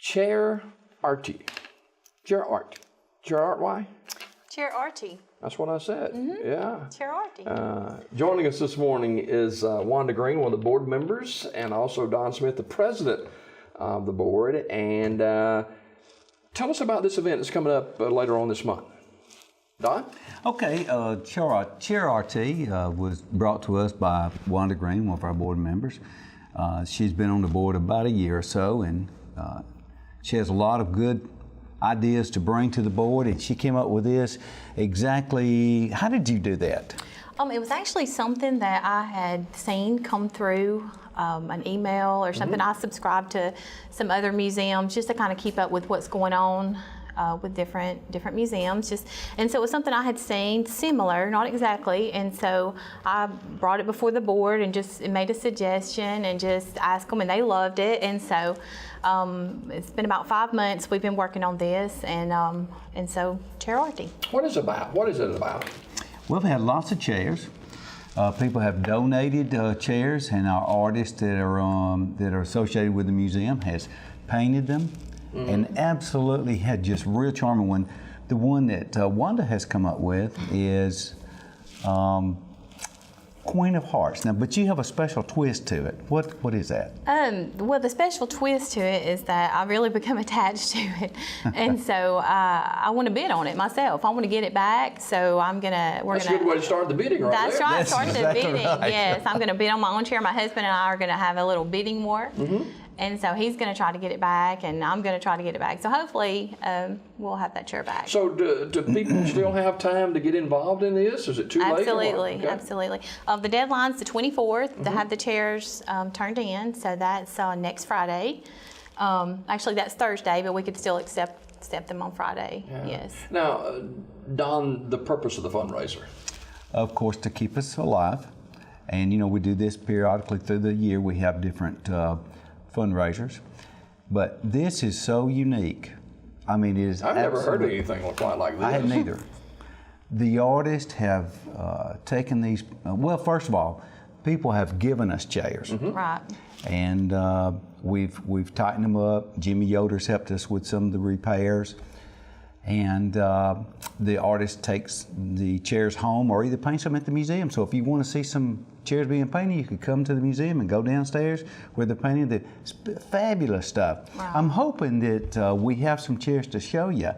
Chair Artie. Chair Art. Chair Art, why? Chair Artie. That's what I said. Yeah. Chair Artie. Joining us this morning is Wanda Green, one of the board members, and also Don Smith, the president of the board. And tell us about this event that's coming up later on this month. Don? Okay, Chair RT was brought to us by Wanda Green, one of our board members. She's been on the board about a year or so, and she has a lot of good ideas to bring to the board, and she came up with this. Exactly, how did you do that? It was actually something that I had seen come through an email or something. I subscribed to some other museums just to kind of keep up with what's going on with different museums. And so it was something I had seen similar, not exactly. And so I brought it before the board and just made a suggestion and just asked them, and they loved it. And so it's been about 5 months we've been working on this, and so Chair Artie. What is it about? We've had lots of chairs. People have donated chairs, and our artists that are associated with the museum has painted them, and absolutely had just real charming one. The one that Wanda has come up with is Queen of Hearts. Now, but you have a special twist to it. What is that? Well, the special twist to it is that I really become attached to it, and so I want to bid on it myself. I want to get it back, so That's a good way to start the bidding, right? That's there. right. Start exactly the bidding. right. Yes, I'm going to bid on my own chair. My husband and I are going to have a little bidding war. And so he's going to try to get it back, and I'm going to try to get it back. So hopefully we'll have that chair back. So do people still have time to get involved in this? Is it too late? Absolutely, absolutely. The deadline's the 24th to have the chairs turned in, so that's next Friday. Actually, that's Thursday, but we could still accept them on Friday, yes. Now, Don, the purpose of the fundraiser? Of course, to keep us alive. And, you know, we do this periodically through the year. We have different fundraisers, but this is so unique. I mean, it is. I've never heard of anything quite like this. I had neither. The artists have taken these. Well, first of all, people have given us chairs, Right. and we've tightened them up. Jimmy Yoder's helped us with some of the repairs, and the artist takes the chairs home or either paints them at the museum. So if you want to see some chairs being painted, you could come to the museum and go downstairs where they're painting the fabulous stuff. Wow. I'm hoping that we have some chairs to show you.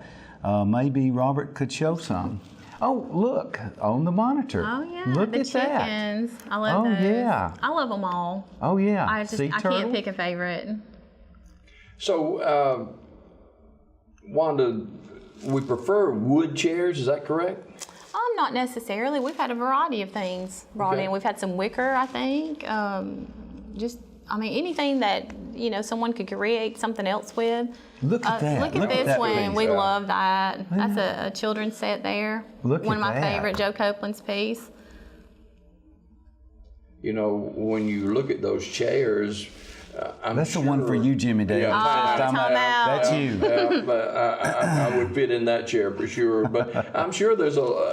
Maybe Robert could show some. Oh, look, on the monitor. Oh, yeah, look the at that. chickens. I love those. Yeah. I love them all. Oh, yeah. I turtle? can't pick a favorite. So, Wanda, we prefer wood chairs, is that correct? Not necessarily. We've had a variety of things brought in. We've had some wicker, I think. Anything that, someone could create something else with. Look at that. Look at this one. piece. We love that. That's a children's set there. Look one at of my that. favorite, Joe Copeland's piece. When you look at those chairs, That's the one for you, Jimmy Dale. Yeah, time out. That's you. Yeah, but I would fit in that chair for sure. But I'm sure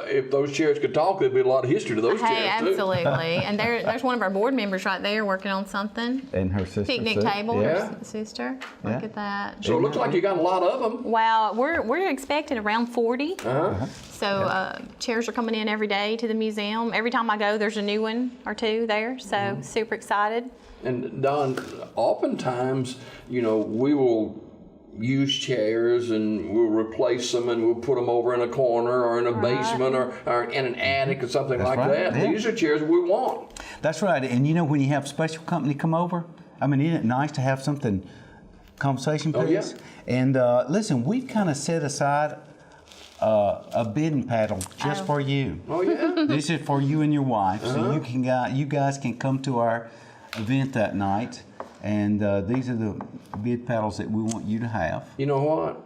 if those chairs could talk, there'd be a lot of history to those chairs too. Absolutely. And there's one of our board members right there working on something. And her sister. Picnic table, Yeah. her sister. Look at that. So it looks like you got a lot of them. Wow, we're expecting around 40. So chairs are coming in every day to the museum. Every time I go, there's a new one or two there. So super excited. And Don, oftentimes, we will use chairs and we'll replace them and we'll put them over in a corner or in a basement or in an attic or something like right. that. Yeah. These are chairs we want. That's right. And when you have special company come over, isn't it nice to have something, conversation piece? Oh, yeah. And listen, we've kind of set aside a bidding paddle just for you. Oh, yeah? This is for you and your wife, so you guys can come to our event that night, and these are the bid paddles that we want you to have. You know what?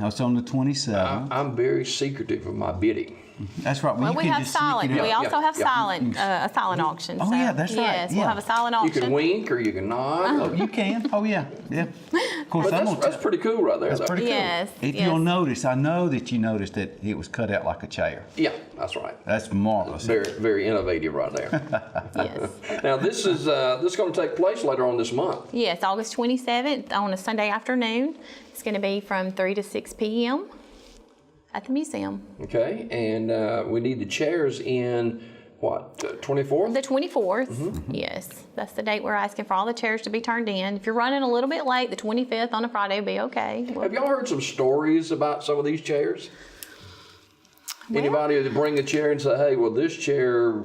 It's on the 27th. I'm very secretive of my bidding. That's right. Well, you we can have just sneak silent. it We out. also have silent, a silent auction. Oh, so, yeah, that's right. Yes, Yeah. we'll have a silent You auction. can wink or you can nod. Oh, you can. Oh, yeah. Yeah. Of course, But that's pretty cool right there. That's though. pretty cool. Yes, If yes. you'll notice, I know that you noticed that it was cut out like a chair. Yeah, that's right. That's marvelous. Very, very innovative right there. Yes. Now, this is going to take place later on this month. Yes, August 27th on a Sunday afternoon. It's going to be from 3 to 6 p.m. at the museum. Okay, and we need the chairs in, what, 24th? The 24th, yes. That's the date we're asking for all the chairs to be turned in. If you're running a little bit late, the 25th on a Friday will be okay. Have y'all heard some stories about some of these chairs? Anybody to bring a chair and say, hey, well, this chair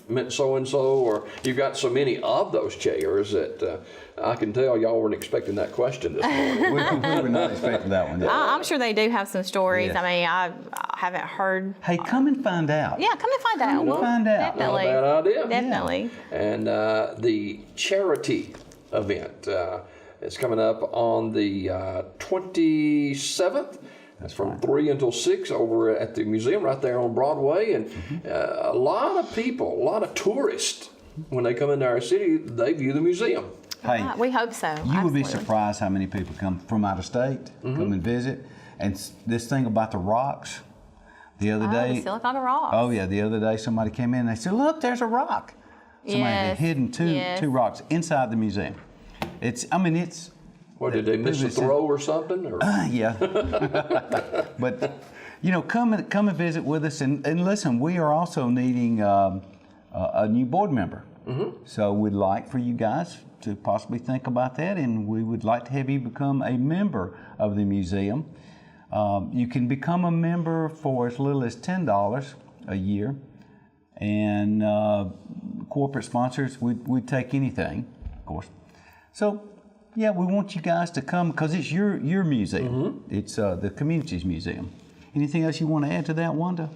meant so-and-so, or you've got so many of those chairs that I can tell y'all weren't expecting that question this morning. We were not expecting that one. I'm sure they do have some stories. Yeah. I mean, I haven't heard. Hey, come and find out. Yeah, come and find out. Come and find out. Not a Definitely. bad idea. Definitely. And the charity event is coming up on the 27th. That's from 3 until 6 over at the museum right there on Broadway. And a lot of people, a lot of tourists, when they come into our city, they view the museum. Hey, We hope so. you would be Absolutely. surprised how many people come from out of state, come and visit. And this thing about the rocks, the other day. The Silicon Rocks. Oh yeah, the other day somebody came in and they said, "Look, there's a rock." Somebody had Yes, hidden two rocks inside the museum. It's What, did they miss a throw or something? Or? yeah. But come and visit with us and listen. We are also needing a new board member. So we'd like for you guys to possibly think about that, and we would like to have you become a member of the museum. You can become a member for as little as $10 a year, and corporate sponsors, we'd take anything, of course. So, yeah, we want you guys to come because it's your museum. It's the community's museum. Anything else you want to add to that, Wanda?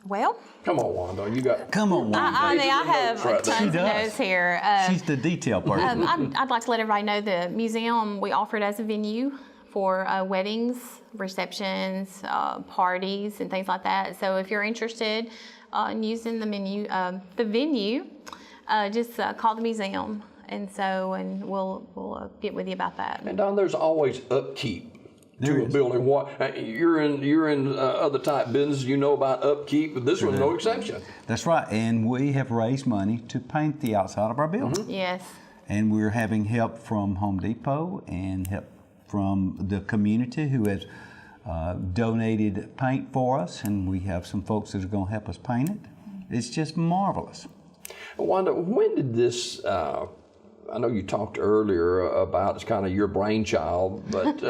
Well, Come on, Wanda. You got. Come on, Wanda. I mean, I have Right there. tons of She does. notes here. She's the detail person. I'd like to let everybody know the museum, we offer it as a venue for weddings, receptions, parties, and things like that. So if you're interested in using the venue, just call the museum. And we'll get with you about that. And Don, there's always upkeep There to a is. building. You're in other type business. You know about upkeep, but this one's no exception. That's right. And we have raised money to paint the outside of our building. Yes. And we're having help from Home Depot and help from the community who has donated paint for us. And we have some folks that are going to help us paint it. It's just marvelous. Wanda, when did this? I know you talked earlier about it's kind of your brainchild, but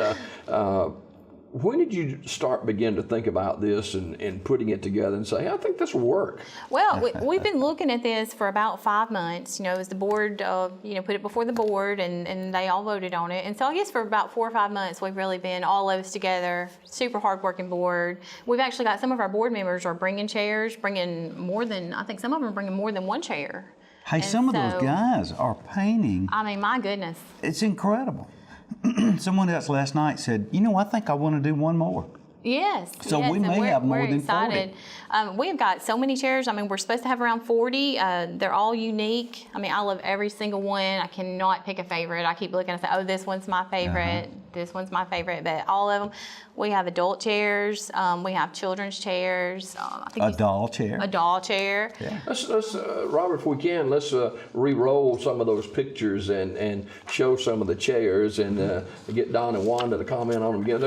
when did you begin to think about this and putting it together and say, I think this will work? Well, we've been looking at this for about 5 months. As the board, put it before the board, and they all voted on it. And so I guess for about 4 or 5 months, we've really been all of us together. Super hardworking board. We've actually got some of our board members are bringing chairs, I think some of them are bringing more than one chair. Hey, And some of those so- guys are painting. I mean, my goodness. It's incredible. Someone else last night said, I think I want to do one more. Yes. So yes, we and may we're, have more we're than excited. 40. We've got so many chairs. I mean, we're supposed to have around 40. They're all unique. I mean, I love every single one. I cannot pick a favorite. I keep looking and say, oh, this one's my favorite. This one's my favorite. But all of them, we have adult chairs. We have children's chairs. I think A doll chair. A doll chair. Yeah. Let's Robert, if we can, let's re-roll some of those pictures and show some of the chairs and get Don and Wanda to comment on them again.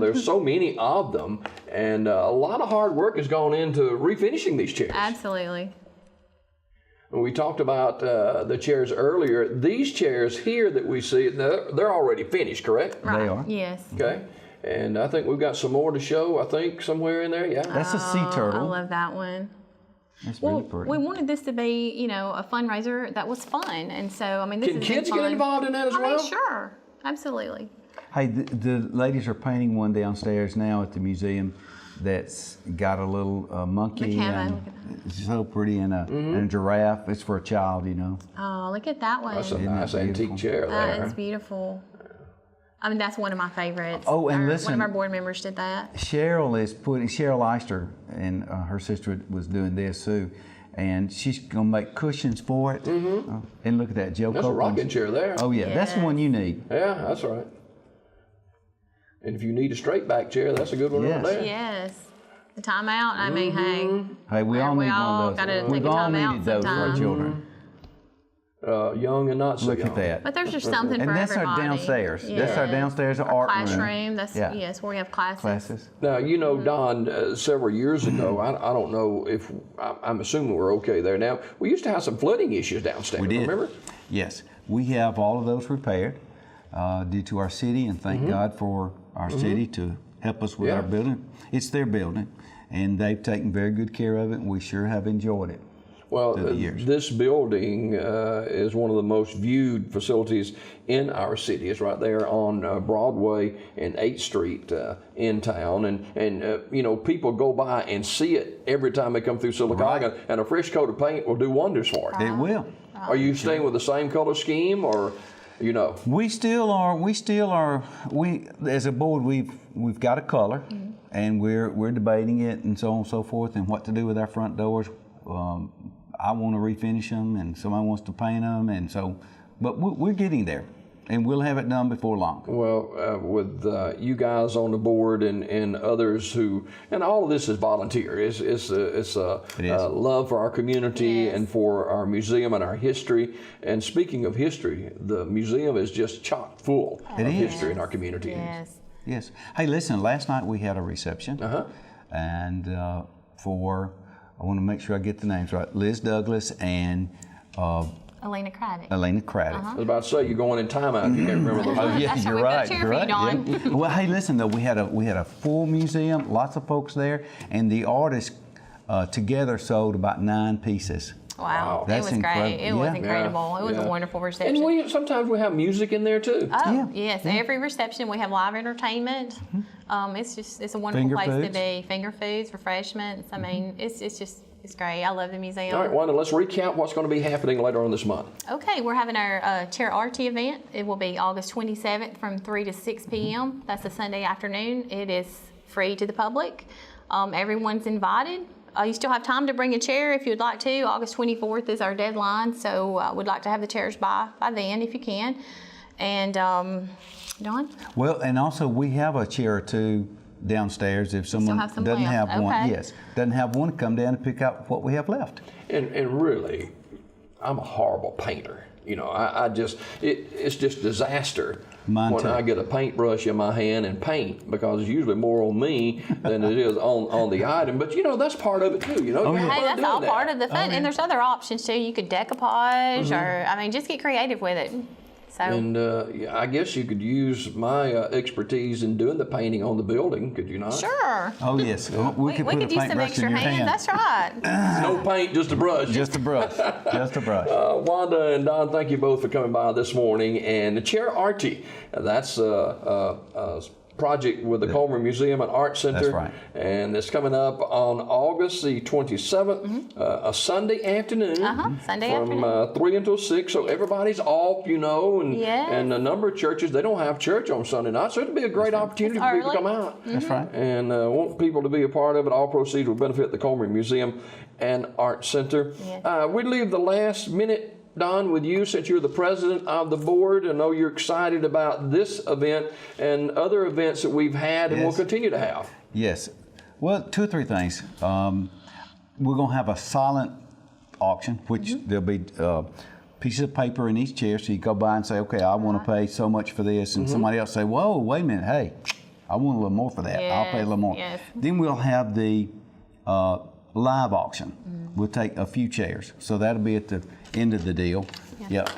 There's so many of them, and a lot of hard work has gone into refinishing these chairs. Absolutely. We talked about the chairs earlier. These chairs here that we see, they're already finished, correct? Right. They are. Yes. Okay. And I think we've got some more to show, I think, somewhere in there. Yeah. That's a sea I turtle. love that one. That's Well, really pretty. we wanted this to be, a fundraiser that was fun, and so I mean, this Can has kids been get fun. involved in that as I well? mean, sure, absolutely. Hey, the ladies are painting one downstairs now at the museum that's got a little monkey. The camo, And look at it's so pretty, and a giraffe. It's for a child, Oh, look at that one. That's a Isn't nice that antique beautiful? chair That there. is beautiful. I mean, that's one of my favorites. Oh, and One listen- of our board members did that. Cheryl Eister and her sister was doing this too. and she's gonna make cushions for it. And look at that, Joe. That's a Copeland's- rocking chair there. Oh yeah, that's the one you need. Yeah, that's right. And if you need a straight back chair, that's a good one right Yes. there. Yes. The timeout. I mean, hey. Hey, we all We need all one of gotta those. take We've a all time out needed those for our sometime. children. Young and not so Look young. at that. But there's just something And for that's everybody. our downstairs. That's Yes. our downstairs art room. Classroom. That's Yeah. yes, where we have classes. Classes. Now, you know, Don, several years ago, I don't know if, I'm assuming we're okay there now. We used to have some flooding issues downstairs, We did. remember? Yes, we have all of those repaired due to our city, and thank God for our city to help us with Yeah. our building. It's their building, and they've taken very good care of it, and we sure have enjoyed it. Well, through the years. this building is one of the most viewed facilities in our city. It's right there on Broadway and 8th Street in town. And you know, people go by and see it every time they come through Sylacauga, and a fresh coat of paint will do wonders for it. It will. Are you staying with the same color scheme, or, you know? We still are. We as a board, we've got a color, and we're debating it and so on and so forth, and what to do with our front doors. I want to refinish them, and somebody wants to paint them, and so, but we're getting there, and we'll have it done before long. Well, with you guys on the board and others who, and all of this is volunteer. It's a love for our community Yes. and for our museum and our history. And speaking of history, the museum is just chock full of history in our community. Yes. Yes. Hey, listen. Last night we had a reception, Uh-huh. and I want to make sure I get the names right. Liz Douglas and Elena Craddock. Elena Craddock. I was about to say, you're going in timeout if you can't remember those names. That's why you're we've got a right. chair You're right. feed on. yeah. Well, hey, listen though, we had a full museum, lots of folks there, and the artists together sold about 9 pieces. Wow. That's it was great. incredible. It was Yeah. incredible. It was Yeah. a wonderful reception. And sometimes we have music in there too. Oh, Yeah. yes. Every reception we have live entertainment. It's a wonderful Finger place to foods. be. Finger foods, refreshments. I mean, it's great. I love the museum. All right, Wanda, let's recap what's going to be happening later on this month. Okay, we're having our Chair Archie event. It will be August 27th from 3 to 6 p.m. That's a Sunday afternoon. It is free to the public. Everyone's invited. You still have time to bring a chair if you'd like to. August 24th is our deadline, so we'd like to have the chairs by then if you can. And Dawn? Well, and also we have a chair or two downstairs if someone have some doesn't left. have one. Okay. Yes, doesn't have one, come down and pick out what we have left. And really, I'm a horrible painter. You know, it's just disaster Mine when too. I get a paintbrush in my hand and paint, because it's usually more on me than it is on the item. But you know, that's part of it too. You know, Hey, that's all part of the fun. yeah. And there's other options too. You could decoupage, or I mean, just get creative with it. So And I guess you could use my expertise in doing the painting on the building, could you not? sure, Oh yes, we could we put a could use some paintbrush extra in your hands. hand. That's right. No paint, just a brush. Just a brush, just a brush. Wanda and Don, thank you both for coming by this morning. And Chair Archie, that's a project with the Coleman Museum and Art Center. That's right. And it's coming up on August the 27th, a Sunday afternoon. Sunday from afternoon. 3 until 6. So everybody's off, you know, and Yes. and a number of churches, they don't have church on Sunday night. So it'll be a great opportunity for people to early. come out. That's right. And want people to be a part of it. All proceeds will benefit the Coleman Museum and Art Center. Yes. We leave the last minute, Don, with you, since you're the president of the board. I know you're excited about this event and other events that we've had and will Yes. continue to have. Yes. Well, 2 or 3 things. We're going to have a silent auction, which there'll be pieces of paper in each chair, so you go by and say, okay, I want to pay so much for this, and somebody else say, whoa, wait a minute, hey, I want a little more for that. I'll pay a little more. Yes. Then we'll have the live auction. We'll take a few chairs, so that'll be at the end of the deal. Yep.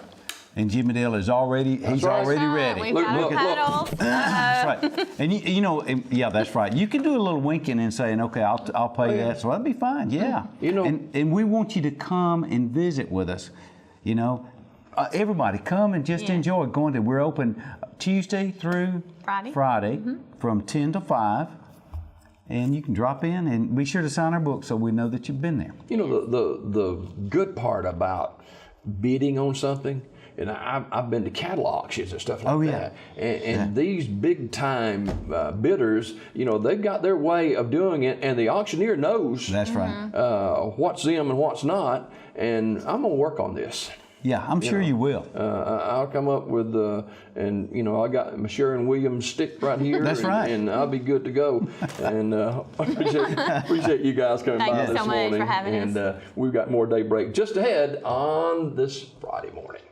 And Jimmy Dale is already, he's right. already ready. We've Look, got look, our look. paddles. That's right. And you know, yeah, that's right. You can do a little winking and saying, okay, I'll pay yeah. that. So that'd be fine. Yeah. You know- and we want you to come and visit with us. You know, everybody come and just Yeah. enjoy going to. We're open Tuesday through Friday. from 10 to 5. And you can drop in and be sure to sign our book so we know that you've been there. You know, the good part about bidding on something and I've been to cattle auctions and stuff like Oh, yeah. that. And these big time bidders, you know, they've got their way of doing it, and the auctioneer knows That's right. what's them and what's not. And I'm gonna work on this. Yeah, I'm sure you will. I'll come up with, and you know, I got my Sherwin-Williams stick right here. That's right. And I'll be good to go. And appreciate you guys coming Thank by you this so much morning. for having us. And we've got more Daybreak just ahead on this Friday morning.